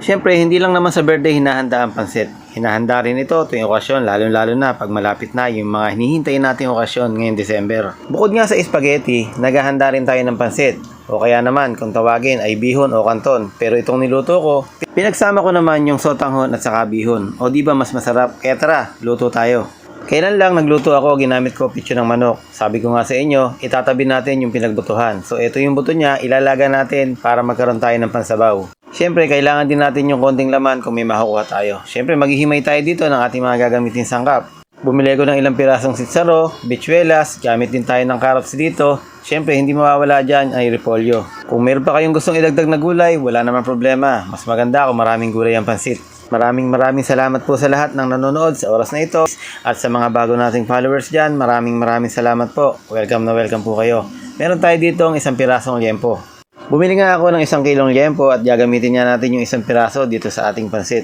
Siyempre, hindi lang naman sa birthday hinahanda ang pansit. Hinahanda rin ito tuwing okasyon, lalo-lalo na pag malapit na yung mga hinihintay nating okasyon ngayong December. Bukod nga sa spaghetti, naghahanda rin tayo ng pansit. O kaya naman, kung tawagin ay bihon o kanton. Pero itong niluto ko, pinagsama ko naman yung sotanghon at saka bihon. O di ba mas masarap? Kaya tara, luto tayo. Kailan lang nagluto ako, ginamit ko pitso ng manok. Sabi ko nga sa inyo, itatabi natin yung pinagbutuhan. So ito yung buto niya, ilalaga natin para magkaroon tayo ng pansabaw. Siyempre, kailangan din natin yung konting laman kung may makukuha tayo. Siyempre, maghihimay tayo dito ng ating mga gagamitin sangkap. Bumili ko ng ilang pirasong sitsaro, bichuelas, gamit din tayo ng carrots dito. Siyempre, hindi mawawala dyan ay repolyo. Kung meron pa kayong gustong idagdag na gulay, wala naman problema. Mas maganda kung maraming gulay ang pansit. Maraming salamat po sa lahat ng nanonood sa oras na ito. At sa mga bago nating followers dyan, maraming salamat po. Welcome na welcome po kayo. Meron tayo dito ang isang pirasong liempo. Bumili nga ako ng 1 kilong liempo at gagamitin nga natin yung 1 piraso dito sa ating pansit.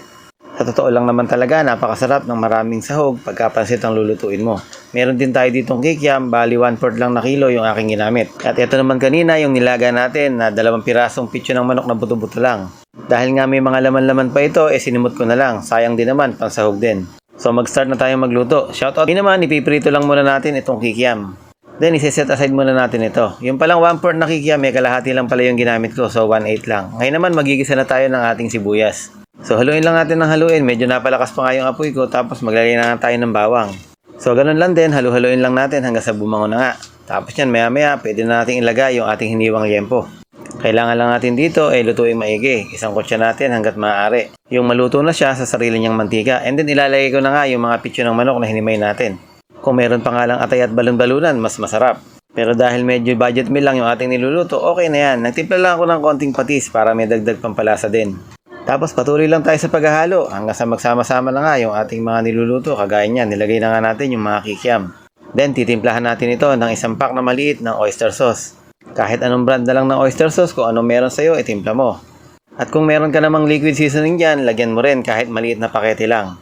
Sa totoo lang naman talaga, napakasarap ng maraming sahog pagka pansit ang lulutuin mo. Meron din tayo ditong kikiam, bali 1/4 lang na kilo yung aking ginamit. At ito naman kanina yung nilaga natin na 2 pirasong pitso ng manok na buto-buto lang. Dahil nga may mga laman-laman pa ito, sinimot ko na lang. Sayang din naman, pansahog din. So mag-start na tayo magluto. Shoutout. Hindi naman, ipiprito lang muna natin itong kikiam. Then, isi-set aside muna natin ito. Yung palang 1/4 na kikiam, may kalahati lang pala yung ginamit ko. So, 1/8 lang. Ngayon naman, magigisa na tayo ng ating sibuyas. So, haluin lang natin ng haluin. Medyo napalakas pa nga yung apoy ko. Tapos, maglagay na tayo ng bawang. So, ganun lang din. Halu-haluin lang natin hanggang sa bumango na nga. Tapos yan, maya-maya, pwede na natin ilagay yung ating hiniwang liempo. Kailangan lang natin dito ay lutuin maigi. Isang kutsa natin hanggat maaari. Yung maluto na siya sa sarili niyang mantika. And then, ilalagay ko na nga yung mga pitso ng manok na hinimay natin. Kung meron pa nga lang atay at balon-balunan, mas masarap. Pero dahil medyo budget meal lang yung ating niluluto, okay na yan. Nagtimpla lang ako ng konting patis para may dagdag pampalasa din. Tapos patuloy lang tayo sa paghahalo hanggang sa magsama-sama na nga yung ating mga niluluto. Kagaya niyan, nilagay na nga natin yung mga kikiam. Then titimplahan natin ito ng 1 pack na maliit ng oyster sauce. Kahit anong brand na lang ng oyster sauce, kung anong meron sa'yo, itimpla mo. At kung meron ka namang liquid seasoning dyan, lagyan mo rin kahit maliit na pakete lang.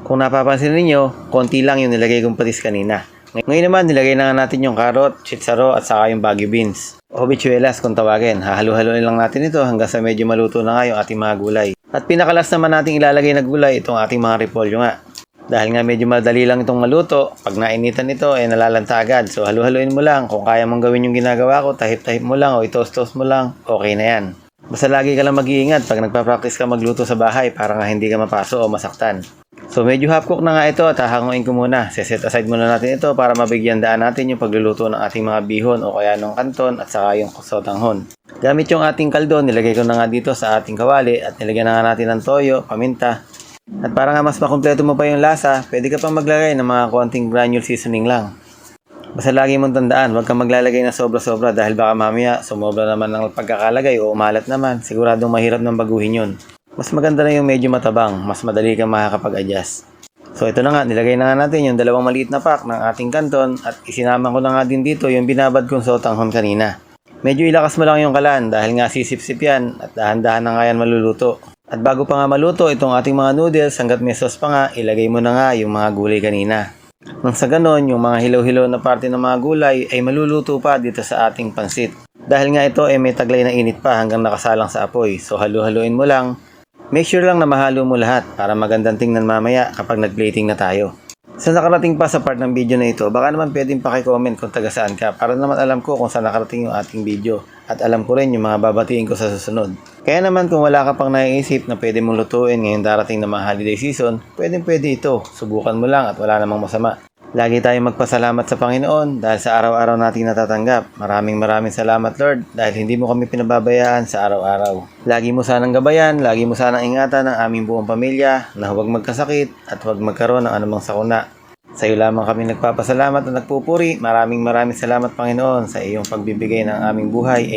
Kung napapansin ninyo, konti lang yung nilagay kong patis kanina. Ngayon naman, nilagay na nga natin yung carrot, chitsaro at saka yung bagu beans. O bichuelas kung tawagin. Hahalu-haluin lang natin ito hanggang sa medyo maluto na nga yung ating mga gulay. At pinakalas naman natin ilalagay na gulay itong ating mga repolyo nga. Dahil nga medyo madali lang itong maluto, pag nainitan ito ay nalalanta agad. So halu-haluin mo lang. Kung kaya mong gawin yung ginagawa ko, tahip-tahip mo lang o i-toast-toast mo lang, okay na yan. Basta lagi ka lang mag-iingat pag nagpa-practice ka magluto sa bahay para nga hindi ka mapaso o masaktan. So medyo half cook na nga ito at hahanguin ko muna. Set aside muna natin ito para mabigyan daan natin yung pagluluto ng ating mga bihon o kaya ng kanton at saka yung sotanghon. Gamit yung ating kaldo, nilagay ko na nga dito sa ating kawali at nilagyan na nga natin ng toyo, paminta. At para nga mas makumpleto mo pa yung lasa, pwede ka pang maglagay ng mga konting granule seasoning lang. Basta lagi mong tandaan, huwag kang maglalagay na sobra-sobra dahil baka mamaya sumobra naman ng pagkakalagay o umalat naman, siguradong mahirap nang baguhin yun. Mas maganda na yung medyo matabang, mas madali kang makakapag-adjust. So ito na nga, nilagay na nga natin yung 2 maliit na pack ng ating kanton at isinama ko na nga din dito yung binabad kong sotanghon kanina. Medyo ilakas mo lang yung kalan dahil nga sisip-sip yan at dahan-dahan na nga yan maluluto. At bago pa nga maluto itong ating mga noodles, hanggat may sauce pa nga, ilagay mo na nga yung mga gulay kanina. Nang sa ganon, yung mga hilaw-hilaw na parte ng mga gulay ay maluluto pa dito sa ating pansit. Dahil nga ito ay may taglay na init pa hanggang nakasalang sa apoy. So halu-haluin mo lang. Make sure lang na mahalo mo lahat para magandang tingnan mamaya kapag nag-plating na tayo. Sa nakarating pa sa part ng video na ito, baka naman pwedeng paki-comment kung taga saan ka para naman alam ko kung saan nakarating yung ating video at alam ko rin yung mga babatiin ko sa susunod. Kaya naman kung wala ka pang naiisip na pwede mong lutuin ngayong darating na mga holiday season, pwede ito. Subukan mo lang at wala namang masama. Lagi tayong magpasalamat sa Panginoon dahil sa araw-araw nating natatanggap. Maraming salamat Lord dahil hindi mo kami pinababayaan sa araw-araw. Lagi mo sanang gabayan, lagi mo sanang ingatan ang aming buong pamilya na huwag magkasakit at huwag magkaroon ng anumang sakuna. Sa iyo lamang kami nagpapasalamat at nagpupuri. Maraming salamat Panginoon sa iyong pagbibigay ng aming buhay.